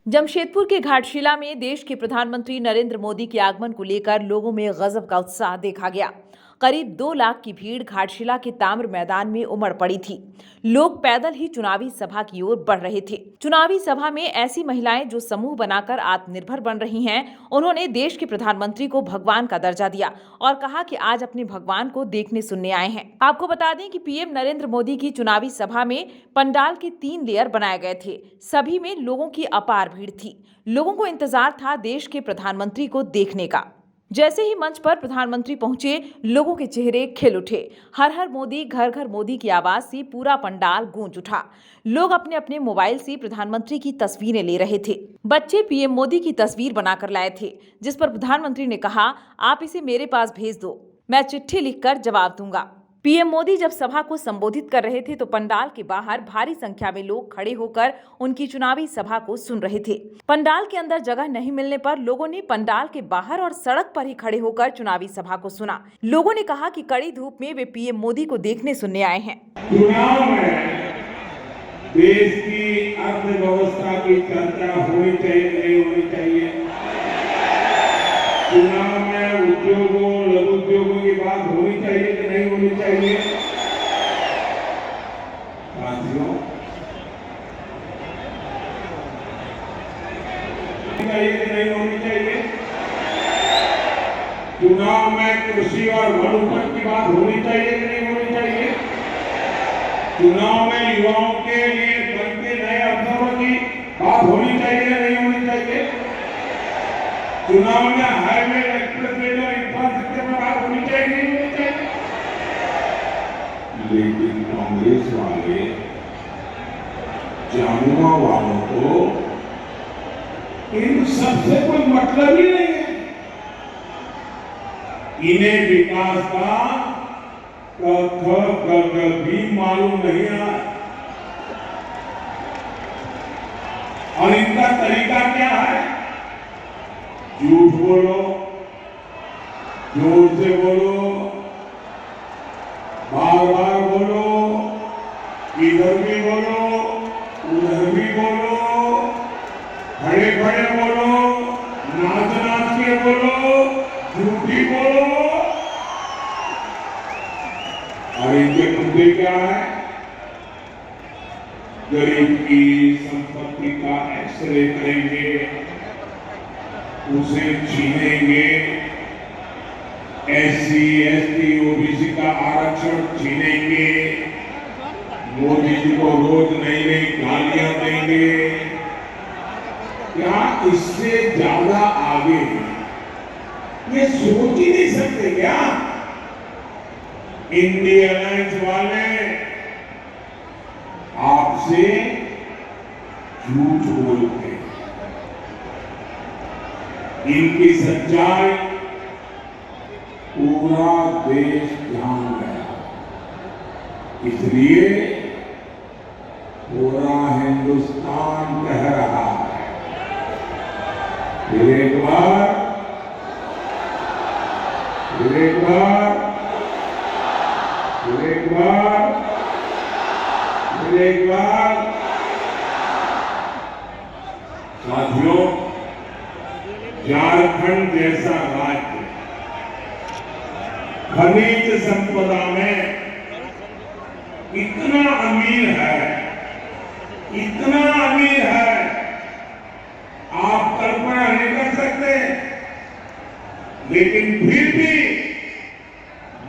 जमशेदपुर के घाटशिला में देश के प्रधानमंत्री नरेंद्र मोदी के आगमन को लेकर लोगों में गजब का उत्साह देखा गया। करीब 2 लाख की भीड़ घाटशिला के ताम्र मैदान में उमड़ पड़ी थी। लोग पैदल ही चुनावी सभा की ओर बढ़ रहे थे। चुनावी सभा में ऐसी महिलाएं जो समूह बनाकर आत्मनिर्भर बन रही हैं, उन्होंने देश के प्रधानमंत्री को भगवान का दर्जा दिया और कहा कि आज अपने भगवान को देखने सुनने आए हैं। आपको बता दें कि पीएम नरेंद्र मोदी की चुनावी सभा में पंडाल के 3 लेयर बनाए गए थे। सभी में लोगों की अपार भीड़ थी। लोगों को इंतजार था देश के प्रधानमंत्री को देखने का। जैसे ही मंच पर प्रधानमंत्री पहुंचे, लोगों के चेहरे खिल उठे। हर हर मोदी, घर घर मोदी की आवाज से पूरा पंडाल गूंज उठा। लोग अपने अपने मोबाइल से प्रधानमंत्री की तस्वीरें ले रहे थे। बच्चे पीएम मोदी की तस्वीर बनाकर लाए थे, जिस पर प्रधानमंत्री ने कहा, आप इसे मेरे पास भेज दो, मैं चिट्ठी लिखकर जवाब दूंगा। पीएम मोदी जब सभा को संबोधित कर रहे थे तो पंडाल के बाहर भारी संख्या में लोग खड़े होकर उनकी चुनावी सभा को सुन रहे थे। पंडाल के अंदर जगह नहीं मिलने पर लोगों ने पंडाल के बाहर और सड़क पर ही खड़े होकर चुनावी सभा को सुना। लोगों ने कहा कि कड़ी धूप में वे पीएम मोदी को देखने सुनने आए हैं। चुनाव में देश की अर्थव्यवस्था की चर्चा होनी चाहिए, नहीं होनी चाहिए। चुनाव में उद्योगों, लघु उद्योगों की बात होनी चाहिए कि नहीं होनी चाहिए। साथियों, चाहिए कि नहीं होनी चाहिए। चुनाव में कृषि और वन उपज की बात होनी चाहिए कि नहीं होनी चाहिए। चुनाव में युवाओं के लिए बनते नए अवसरों की बात होनी चाहिए या नहीं होनी चाहिए। चुनाव में हाईवे, एक्सप्रेसवे और इंफ्रास्ट्रक्चर में बात होनी चाहिए नहीं होनी चाहिए। लेकिन कांग्रेस वाले जामुआ वालों को इन सबसे कोई मतलब ही नहीं है। इन्हें विकास का भी मालूम नहीं है। और इनका तरीका क्या है? झूठ बोलो, जोर से बोलो, बार बार बोलो, इधर भी बोलो, उधर भी बोलो, खड़े खड़े बोलो, नाच नाच के बोलो, झूठी बोलो। और इनके मुद्दे क्या है? गरीब की संपत्ति का एक्सरे करेंगे, उसे छीनेंगे, एससी, एसटी, ओबीसी का आरक्षण छीनेंगे, मोदी जी को रोज नई नई गालियां देंगे। क्या इससे ज्यादा आगे ये सोच ही नहीं सकते क्या? इंडिया अलायंस वाले आपसे झूठ बोलते हैं। इनकी सच्चाई पूरा देश जान गया, इसलिए पूरा हिंदुस्तान कह रहा है, फिर एक बार, फिर एक बार, फिर एक बार, फिर एक बार। साथियों, झारखंड जैसा राज्य खनिज संपदा में इतना अमीर है, इतना अमीर है, आप कल्पना नहीं कर सकते। लेकिन फिर भी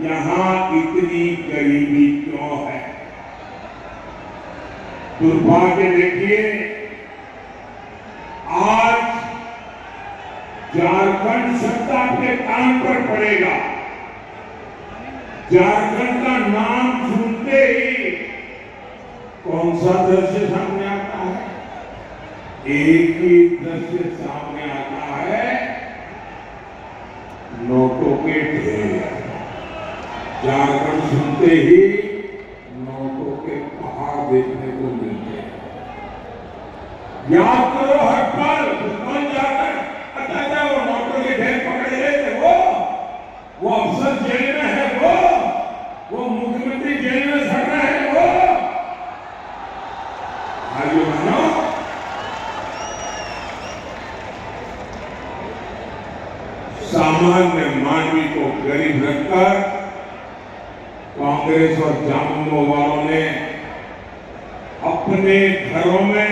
यहां इतनी गरीबी क्यों है? दुर्भाग्य देखिए, आज झारखंड सत्ता के कान पर पड़ेगा। झारखंड का नाम सुनते ही कौन सा दृश्य सामने आता है? एक ही दृश्य सामने आता है, नोटों के ढेर। झारखंड सुनते ही नोटों के पहाड़ देखने को मिलते हैं। याद करो, हर पल कौन जाकर अच्छा वो नोटों के ढेर पकड़े गए थे, वो अफसर जेल में है, वो मुख्यमंत्री जेल में सड़ रहा है, वो सामान्य मानवी को गरीब रखकर कांग्रेस और झामुमो वालों ने अपने घरों में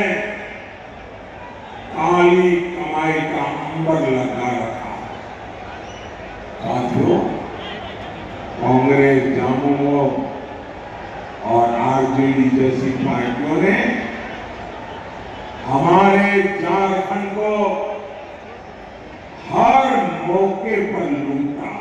काली कमाई का अंबर लगा रखा। साथियों, कांग्रेस, झामुमो और आरजेडी जैसी पार्टियों ने हमारे झारखंड को हर मौके पर लूटा।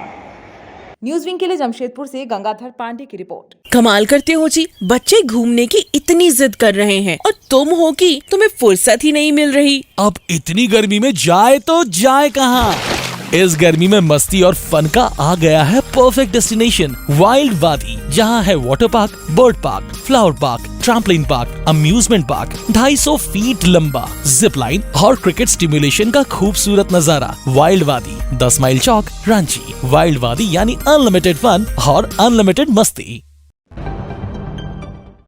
न्यूज विंग के लिए जमशेदपुर से गंगाधर पांडे की रिपोर्ट। कमाल करते हो जी, बच्चे घूमने की इतनी जिद कर रहे हैं और तुम हो कि तुम्हें फुर्सत ही नहीं मिल रही। अब इतनी गर्मी में जाए तो जाए कहाँ? इस गर्मी में मस्ती और फन का आ गया है परफेक्ट डेस्टिनेशन, वाइल्ड वादी, जहाँ है water park, bird park, flower park, trampoline park, amusement park, 250 feet लंबा, जिप लाइन और क्रिकेट स्टिमुलेशन का खूबसूरत नजारा। वाइल्ड वादी, 10 माइल चौक, रांची। वाइल्ड वादी यानी अनलिमिटेड फन और अनलिमिटेड मस्ती।